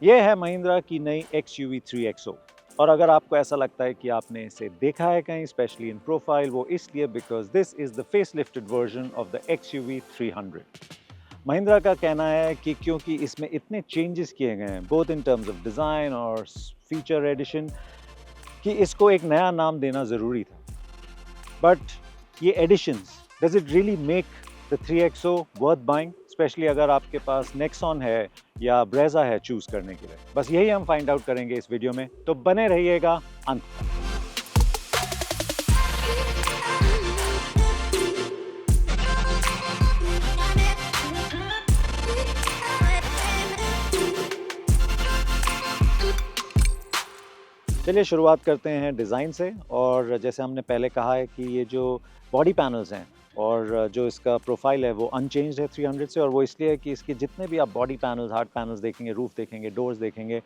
ये है महिंद्रा की नई XUV 3XO। और अगर आपको ऐसा लगता है कि आपने इसे देखा है कहीं, स्पेशली इन प्रोफाइल, वो इसलिए because this is the facelifted version of the XUV 300। Mahindra का कहना है कि क्योंकि इसमें इतने चेंजेस किए गए हैं both in terms of design और फीचर एडिशन, कि इसको एक नया नाम देना ज़रूरी था। बट ये additions, does it really make the 3XO worth buying, especially अगर आपके पास नेक्सॉन है या ब्रेजा है चूज करने के लिए? बस यही हम फाइंड आउट करेंगे इस वीडियो में, तो बने रहिएगा अंत तक। चलिए शुरुआत करते हैं डिज़ाइन से। और जैसे हमने पहले कहा है कि ये जो बॉडी पैनल्स हैं और जो इसका प्रोफाइल है वो अनचेंज्ड है 300 से, और वो इसलिए है कि इसके जितने भी आप बॉडी पैनल्स, हार्ड पैनल्स देखेंगे, रूफ देखेंगे, डोर्स देखेंगे,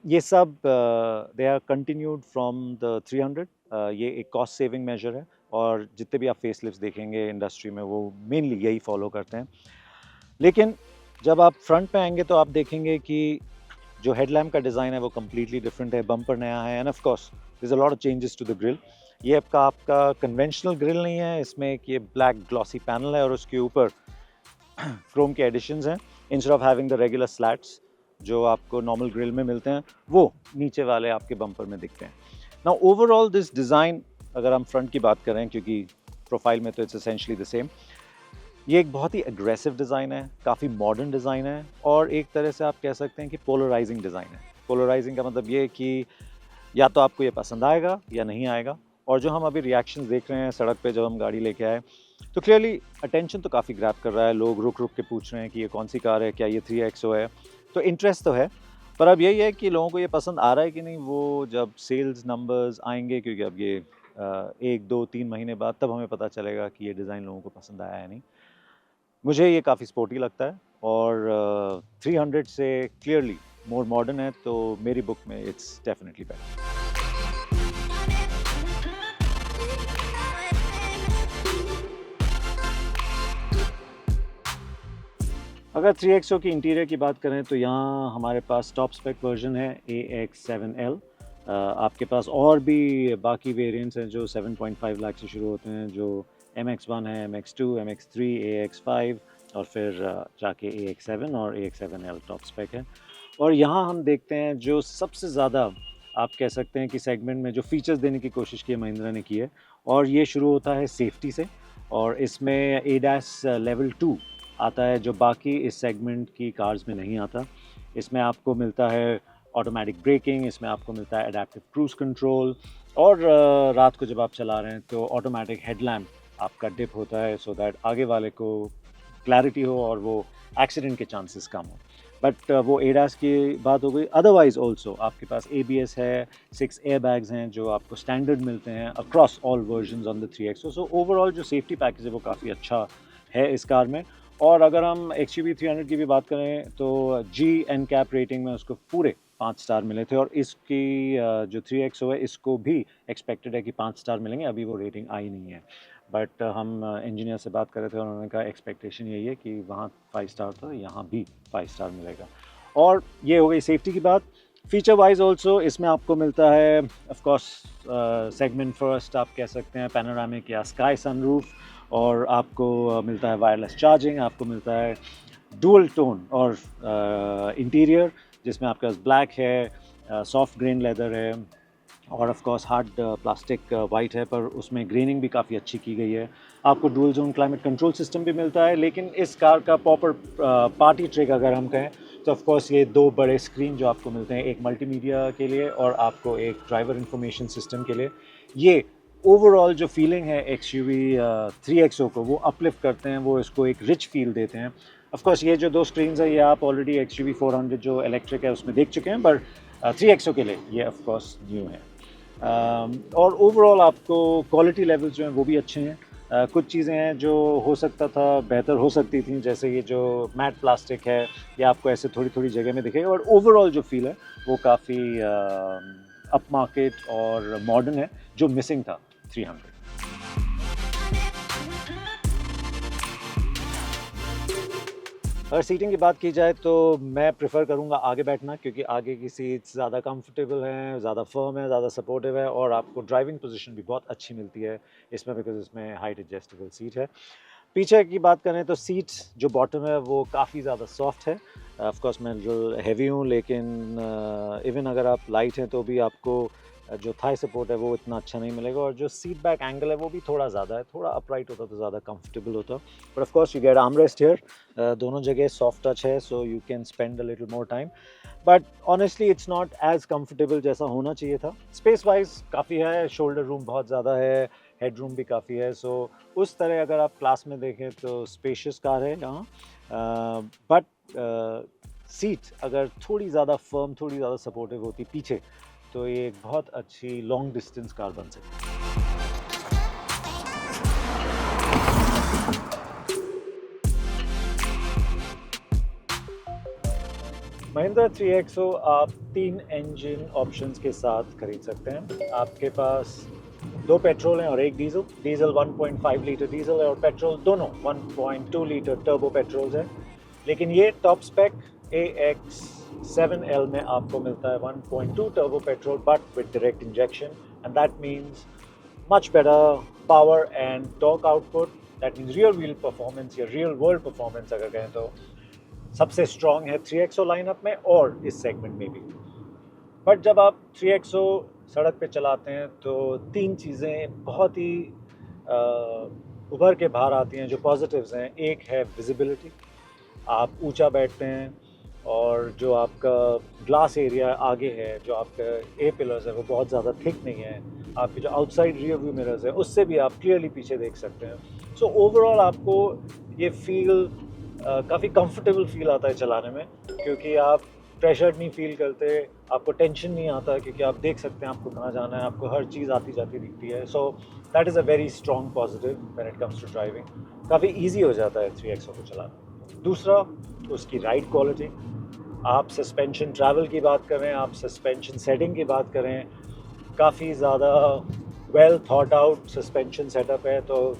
ये सब they are continued from the 300। ये एक कॉस्ट सेविंग मेजर है, और जितने भी आप फेस लिफ्ट्स देखेंगे इंडस्ट्री में वो मेनली यही फॉलो करते हैं। लेकिन जब आप फ्रंट पे आएंगे तो आप देखेंगे कि जो हेडलैम्प का डिज़ाइन है वो कम्प्लीटली डिफरेंट है, बम्पर नया है, and of course there is a lot of changes to the grille. ये आपका कन्वेंशनल ग्रिल नहीं है, इसमें एक ये ब्लैक ग्लॉसी पैनल है और उसके ऊपर क्रोम के एडिशंस हैं। Instead of having the regular slats जो आपको नॉर्मल ग्रिल में मिलते हैं, वो नीचे वाले आपके बम्पर में दिखते हैं। नाउ ओवरऑल दिस डिज़ाइन, अगर हम फ्रंट की बात करें, क्योंकि प्रोफाइल में तो इट्स एसेंशियली द सेम, ये एक बहुत ही एग्रेसिव डिज़ाइन है, काफ़ी मॉडर्न डिज़ाइन है, और एक तरह से आप कह सकते हैं कि पोलराइजिंग डिज़ाइन है। पोलराइजिंग का मतलब ये है कि या तो आपको ये पसंद आएगा या नहीं आएगा। और जो हम अभी रिएक्शंस देख रहे हैं सड़क पे जब हम गाड़ी लेके आए, तो क्लियरली अटेंशन तो काफ़ी ग्रैब कर रहा है। लोग रुक रुक के पूछ रहे हैं कि ये कौन सी कार है, क्या ये 3XO है। तो इंटरेस्ट तो है, पर अब यही है कि लोगों को ये पसंद आ रहा है कि नहीं, वो जब सेल्स नंबर्स आएंगे, क्योंकि अब ये 1 2 3 महीने बाद तब हमें पता चलेगा कि ये डिज़ाइन लोगों को पसंद आया है नहीं। मुझे ये काफ़ी स्पोर्टी लगता है, और 300 से क्लियरली मोर मॉडर्न है, तो मेरी बुक में इट्स डेफिनेटली बेटर। अगर 3XO की इंटीरियर की बात करें तो यहाँ हमारे पास टॉप स्पेक वर्जन है AX7L। आपके पास और भी बाकी वेरिएंट्स हैं जो 7.5 लाख से शुरू होते हैं, जो MX1 है, MX2, MX3, AX5, और फिर जाके AX7 और AX7L टॉप स्पेक है। और यहाँ हम देखते हैं जो सबसे ज़्यादा आप कह सकते हैं कि सेगमेंट में जो फीचर्स देने की कोशिश की है महिंद्रा ने की है, और ये शुरू होता है सेफ्टी से। और इसमें ADAS लेवल 2 आता है, जो बाकी इस सेगमेंट की कार्स में नहीं आता। इसमें आपको मिलता है ऑटोमेटिक ब्रेकिंग, इसमें आपको मिलता है एडेप्टिव क्रूज कंट्रोल, और रात को जब आप चला रहे हैं तो ऑटोमेटिक हेडलैम्प आपका डिप होता है, सो दैट आगे वाले को क्लैरिटी हो और वो एक्सीडेंट के चांसेस कम हो। बट वो ADAS की बात हो गई। अदरवाइज ऑल्सो आपके पास ABS है, 6 एयर बैग्स हैं जो आपको स्टैंडर्ड मिलते हैं across all version on the 3XO। So overall जो सेफ्टी पैकेज है वो काफ़ी अच्छा है इस कार में। और अगर हम XUV 300 की भी बात करें तो G NCAP रेटिंग में उसको पूरे 5 स्टार मिले थे, और इसकी जो 3XO है इसको भी एक्सपेक्टेड है कि 5 स्टार मिलेंगे। अभी वो रेटिंग आई नहीं है, बट हम इंजीनियर से बात कर रहे थे और उन्होंने कहा एक्सपेक्टेशन यही है कि वहाँ 5 स्टार था, यहाँ भी 5 स्टार मिलेगा। और ये हो गई सेफ्टी की बात। फीचर वाइज ऑल्सो इसमें आपको मिलता है ऑफ कोर्स सेगमेंट फर्स्ट आप कह सकते हैं पैनोरामिक या स्काई सनरूफ, और आपको मिलता है वायरलेस चार्जिंग, आपको मिलता है डुअल टोन और इंटीरियर जिसमें आपके पास ब्लैक है, सॉफ्ट ग्रेन लेदर है, और of course hard plastic white है, पर उसमें ग्रेनिंग भी काफ़ी अच्छी की गई है। आपको dual zone climate control system भी मिलता है। लेकिन इस कार का प्रॉपर पार्टी ट्रिक अगर हम कहें तो ऑफ कोर्स ये 2 बड़े स्क्रीन जो आपको मिलते हैं, एक मल्टीमीडिया के लिए और आपको एक ड्राइवर इंफॉर्मेशन सिस्टम के लिए, ये ओवरऑल जो फीलिंग है XUV 3XO को वो अपलिफ्ट करते हैं, वो इसको एक रिच फील देते हैं। ऑफ कोर्स ये जो 2 स्क्रीन्स है ये आप ऑलरेडी XUV 400 जो इलेक्ट्रिक है उसमें देख चुके हैं, पर 3XO के लिए ये ऑफ कोर्स न्यू है। और ओवरऑल आपको क्वालिटी लेवल्स जो हैं वो भी अच्छे हैं। कुछ चीज़ें हैं जो हो सकता था बेहतर हो सकती थी, जैसे ये जो मैट प्लास्टिक है ये आपको ऐसे थोड़ी थोड़ी जगह में दिखेगा, और ओवरऑल जो फील है वो काफ़ी अप मार्केट और मॉडर्न है, जो मिसिंग था 300। अगर सीटिंग की बात की जाए तो मैं प्रेफर करूँगा आगे बैठना, क्योंकि आगे की सीट्स ज़्यादा कंफर्टेबल हैं, ज़्यादा फर्म है, ज़्यादा सपोर्टिव है और आपको ड्राइविंग पोजीशन भी बहुत अच्छी मिलती है इसमें, बिकॉज़ इसमें हाइट एडजस्टेबल सीट है। पीछे की बात करें तो सीट जो बॉटम है वो काफ़ी ज़्यादा सॉफ्ट है। ऑफ कोर्स मैं जो हैवी हूँ, लेकिन इवन अगर आप लाइट हैं तो भी आपको जो थाई सपोर्ट है वो इतना अच्छा नहीं मिलेगा, और जो सीट बैक एंगल है वो भी थोड़ा ज़्यादा है। थोड़ा अपराइट होता तो ज़्यादा कंफर्टेबल होता। But of course you get armrest here. दोनों जगह सॉफ्ट टच है, so you can spend a little more time, but honestly it's not as comfortable जैसा होना चाहिए था। स्पेस वाइज काफ़ी है, शोल्डर रूम बहुत ज़्यादा है, हेड रूम भी काफ़ी है, सो उस तरह अगर आप क्लास में देखें तो स्पेशियस कार है यहाँ। बट सीट अगर थोड़ी ज़्यादा फर्म, थोड़ी ज़्यादा सपोर्टिव होती पीछे, तो ये एक बहुत अच्छी लॉन्ग डिस्टेंस कार बन सकती है। महिंद्रा 3XO आप 3 इंजन ऑप्शंस के साथ खरीद सकते हैं। आपके पास 2 पेट्रोल हैं और 1 डीजल। डीजल 1.5 लीटर डीजल है और पेट्रोल दोनों 1.2 लीटर टर्बो पेट्रोल्स हैं। लेकिन ये टॉप स्पेक AX7L में आपको मिलता है 1.2 turbo petrol but with direct injection, and that means much better power and torque output. That means real wheel performance या real world performance अगर कहें तो सबसे स्ट्रॉन्ग है 3XO लाइनअप में और इस सेगमेंट में भी। बट जब आप 3XO सड़क पे चलाते हैं तो 3 चीज़ें बहुत ही उभर के बाहर आती हैं जो पॉजिटिव्स हैं। एक है विजिबिलिटी, आप ऊंचा बैठते हैं और जो आपका ग्लास एरिया आगे है, जो आपका ए पिलर्स है वो बहुत ज़्यादा थिक नहीं है। आपके जो आउटसाइड रियर व्यू मिरर्स है उससे भी आप क्लियरली पीछे देख सकते हैं। सो ओवरऑल आपको ये फील काफ़ी कंफर्टेबल फील आता है चलाने में, क्योंकि आप प्रेशर्ड नहीं फील करते, आपको टेंशन नहीं आता, क्योंकि आप देख सकते हैं आपको कहाँ जाना है, आपको हर चीज़ आती जाती दिखती है। So that is a very strong positive when it comes to driving. काफ़ी ईजी हो जाता है 3XO को चलाना। दूसरा, उसकी राइड क्वालिटी। आप सस्पेंशन ट्रैवल की बात करें, आप सस्पेंशन सेटिंग की बात करें, काफ़ी ज़्यादा well thought out suspension setup है, तो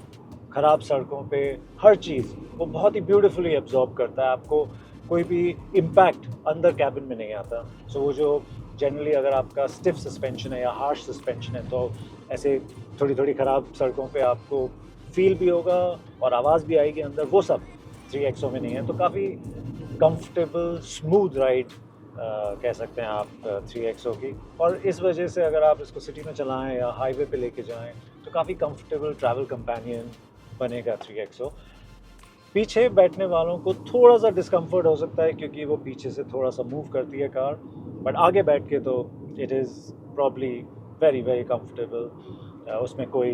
ख़राब सड़कों पे हर चीज़ वो बहुत ही ब्यूटीफुली एब्जॉर्ब करता है। आपको कोई भी इम्पैक्ट अंदर कैबिन में नहीं आता। सो वो जो जनरली अगर आपका स्टिफ सस्पेंशन है या हार्श सस्पेंशन है तो ऐसे थोड़ी थोड़ी ख़राब सड़कों पे आपको फील भी होगा और आवाज़ भी आएगी अंदर, वो सब 3XO में नहीं है। तो काफ़ी कंफर्टेबल स्मूथ राइड कह सकते हैं आप 3XO की। और इस वजह से अगर आप इसको सिटी में चलाएं या हाईवे पे लेके जाएं तो काफ़ी कंफर्टेबल ट्रैवल कंपेनियन बनेगा 3XO। पीछे बैठने वालों को थोड़ा सा डिस्कम्फर्ट हो सकता है क्योंकि वो पीछे से थोड़ा सा मूव करती है कार, बट आगे बैठ के तो it is probably very very comfortable. उसमें कोई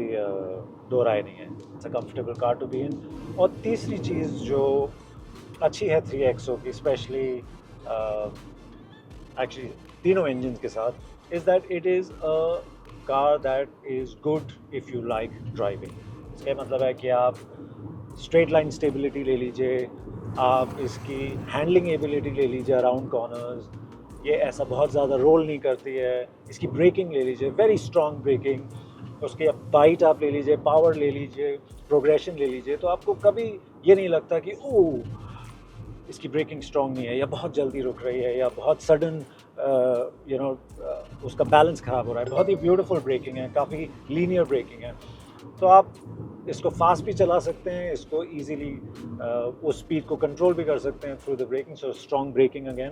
दो राय नहीं है। It's a comfortable car to be in. और तीसरी चीज़ जो अच्छी है 3XO की, स्पेशली एक्चुअली तीनों इंजन के साथ, is that it is a car that is good if you like driving. इसका मतलब है कि आप स्ट्रेट लाइन स्टेबिलिटी ले लीजिए, आप इसकी हैंडलिंग एबिलिटी ले लीजिए अराउंड कॉर्नर्स, ये ऐसा बहुत ज़्यादा रोल नहीं करती है। इसकी ब्रेकिंग ले लीजिए, वेरी स्ट्रॉन्ग ब्रेकिंग। उसके बाइट आप ले लीजिए, पावर ले लीजिए, प्रोग्रेशन ले लीजिए, तो आपको कभी ये नहीं लगता कि ओह इसकी ब्रेकिंग स्ट्रॉन्ग नहीं है या बहुत जल्दी रुक रही है या बहुत सडन उसका बैलेंस ख़राब हो रहा है। बहुत ही ब्यूटीफुल ब्रेकिंग है, काफ़ी लीनियर ब्रेकिंग है। तो आप इसको फास्ट भी चला सकते हैं, इसको इजीली उस स्पीड को कंट्रोल भी कर सकते हैं through the braking. So strong braking again,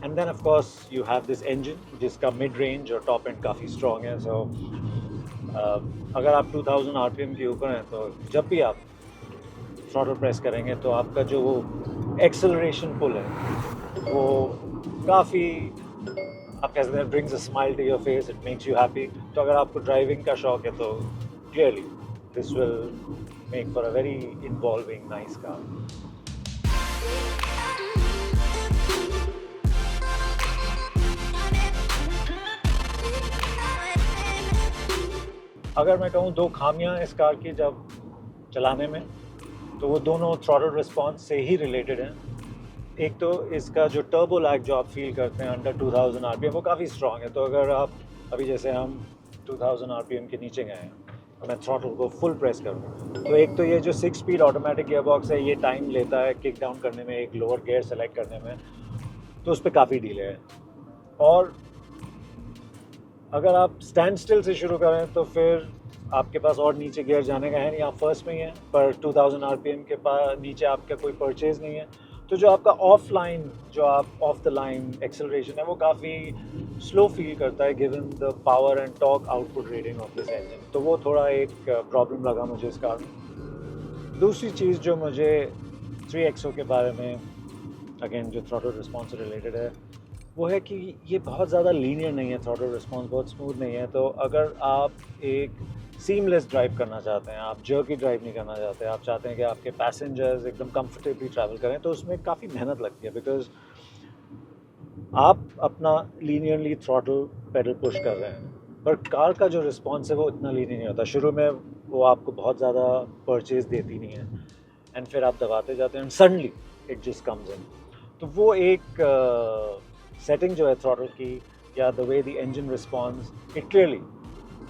and then of course you have this engine जिसका मिड रेंज और टॉप एंड काफ़ी स्ट्रॉन्ग है। सो अगर आप 2000 RPM के ऊपर हैं तो जब भी आप थ्रॉटल प्रेस करेंगे तो आपका जो वो एक्सेलरेशन पुल है वो काफ़ी, आप कह सकते हैं, brings a smile to your face, it makes you happy. तो अगर आपको ड्राइविंग का शौक है तो clearly this will make for a very involving nice car. अगर मैं कहूँ दो खामियां इस कार की जब चलाने में, तो वो दोनों थ्रॉटल रिस्पॉन्स से ही रिलेटेड हैं। एक तो इसका जो टर्बो लैग जो आप फील करते हैं अंडर 2000 RPM वो काफ़ी स्ट्रॉन्ग है। तो अगर आप अभी जैसे हम 2000 RPM के नीचे गए हैं मैं थ्रॉटल को फुल प्रेस करूँ तो एक तो ये जो 6 स्पीड ऑटोमेटिक गियर बॉक्स है ये टाइम लेता है किक डाउन करने में, एक लोअर गियर सेलेक्ट करने में, तो उस पर काफ़ी डिले है। और अगर आप स्टैंड स्टिल से शुरू करें तो फिर आपके पास और नीचे गियर जाने का है नहीं, आप फर्स्ट में ही हैं, पर 2000 आरपीएम के पास नीचे आपका कोई परचेज नहीं है, तो जो आपका ऑफलाइन, जो आप ऑफ द लाइन एक्सेलरेशन है वो काफ़ी स्लो फील करता है given the power and torque output rating of this engine, तो वो थोड़ा एक प्रॉब्लम लगा मुझे इस कारण। दूसरी चीज़ जो मुझे 3XO के बारे में, अगेन जो थ्रॉटल रिस्पॉन्स से रिलेटेड है, वो है कि ये बहुत ज़्यादा लीनियर नहीं है, थ्रॉटल रिस्पॉन्स बहुत स्मूथ नहीं है, तो अगर आप एक सीमलेस ड्राइव करना चाहते हैं, आप जर्की ड्राइव नहीं करना चाहते, आप चाहते हैं कि आपके पैसेंजर्स एकदम कंफर्टेबली ट्रैवल करें, तो उसमें काफ़ी मेहनत लगती है, बिकॉज आप अपना लीनियरली थ्रॉटल पेडल पुश कर रहे हैं, पर कार का जो रिस्पॉन्स है वो इतना लीनियर नहीं होता। शुरू में वो आपको बहुत ज़्यादा परचेज देती नहीं है, एंड फिर आप दबाते जाते हैं and suddenly it just comes in. तो वो एक सेटिंग जो है थ्रॉटल की, या the way the engine response, it clearly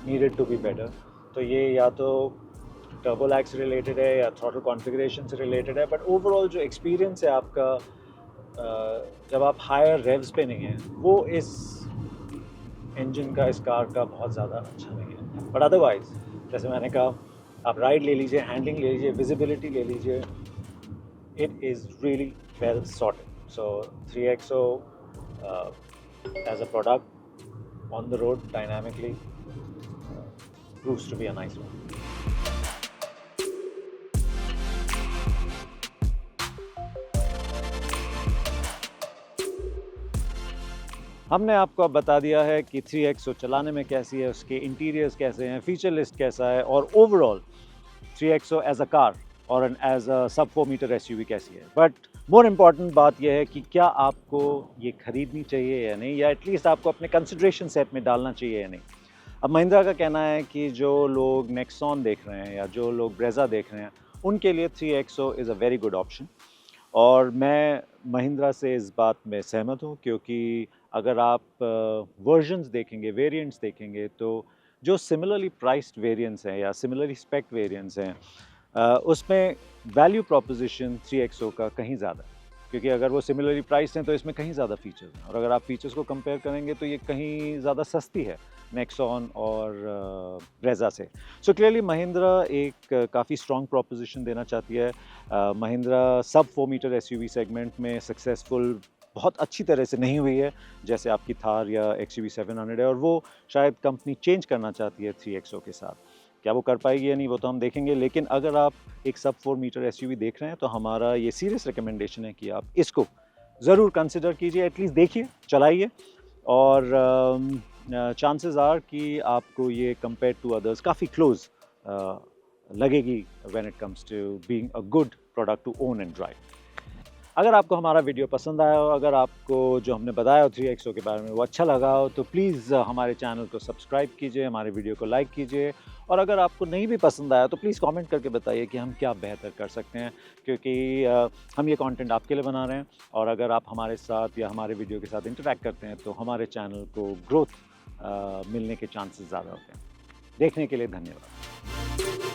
needed to be better. तो ये या तो टर्बो लैग से रिलेटेड है या थ्रॉटल कॉन्फ़िगरेशन से रिलेटेड है, बट ओवरऑल जो एक्सपीरियंस है आपका जब आप हायर रेव्स पे नहीं हैं, वो इस इंजन का, इस कार का बहुत ज़्यादा अच्छा नहीं है। बट अदरवाइज जैसे मैंने कहा, आप राइड ले लीजिए, हैंडलिंग ले लीजिए, विजिबिलिटी ले लीजिए, it is really well sorted. So 3XO as a product on the road dynamically proves to be a nice one. हमने आपको अब बता दिया है कि 3XO चलाने में कैसी है, उसके इंटीरियर्स कैसे हैं, फीचर लिस्ट कैसा है, और overall 3XO as a car और an as a sub 4 metre SUV कैसी है। बट मोर इम्पॉर्टेंट बात यह है कि क्या आपको ये खरीदनी चाहिए या नहीं, या एटलीस्ट आपको अपने कंसिड्रेशन सेट में डालना चाहिए या नहीं। अब महिंद्रा का कहना है कि जो लोग नेक्सॉन देख रहे हैं या जो लोग ब्रेजा देख रहे हैं, उनके लिए 3XO is a very good option, और मैं महिंद्रा से इस बात में सहमत हूँ, क्योंकि अगर आप वर्जन्स देखेंगे, वेरिएंट्स देखेंगे, तो जो सिमिलरली प्राइस्ड वेरिएंट्स हैं या सिमिलरली स्पेक्ड वेरिएंट्स हैं, उसमें वैल्यू प्रोपोजिशन 3XO का कहीं ज़्यादा है, क्योंकि अगर वो सिमिलरली प्राइस्ड हैं तो इसमें कहीं ज़्यादा फीचर्स हैं, और अगर आप फीचर्स को कंपेयर करेंगे तो ये कहीं ज़्यादा सस्ती है नेक्सॉन और ब्रेजा से। सो क्लियरली महिंद्रा एक काफ़ी स्ट्रॉन्ग प्रोपोजिशन देना चाहती है। महिंद्रा सब 4 मीटर एसयूवी सेगमेंट में सक्सेसफुल बहुत अच्छी तरह से नहीं हुई है, जैसे आपकी थार या XUV 700 है, और वो शायद कंपनी चेंज करना चाहती है 3XO के साथ। क्या वो कर पाएगी या नहीं, वो तो हम देखेंगे, लेकिन अगर आप एक सब 4 मीटर एसयूवी देख रहे हैं तो हमारा ये सीरियस रिकमेंडेशन है कि आप इसको ज़रूर कंसिडर कीजिए, एटलीस्ट देखिए, चलाइए, और चांसेस आर कि आपको ये कंपेयर टू अदर्स काफ़ी क्लोज लगेगी when it comes to being a good product to own and drive. अगर आपको हमारा वीडियो पसंद आया हो, अगर आपको जो हमने बताया हो 3XO के बारे में वो अच्छा लगा हो, तो प्लीज़ हमारे चैनल को सब्सक्राइब कीजिए, हमारे वीडियो को लाइक कीजिए, और अगर आपको नहीं भी पसंद आया तो प्लीज़ कमेंट करके बताइए कि हम क्या बेहतर कर सकते हैं, क्योंकि हम ये कंटेंट आपके लिए बना रहे हैं, और अगर आप हमारे साथ या हमारे वीडियो के साथ इंटरैक्ट करते हैं तो हमारे चैनल को ग्रोथ मिलने के चांसेस ज़्यादा होते हैं। देखने के लिए धन्यवाद।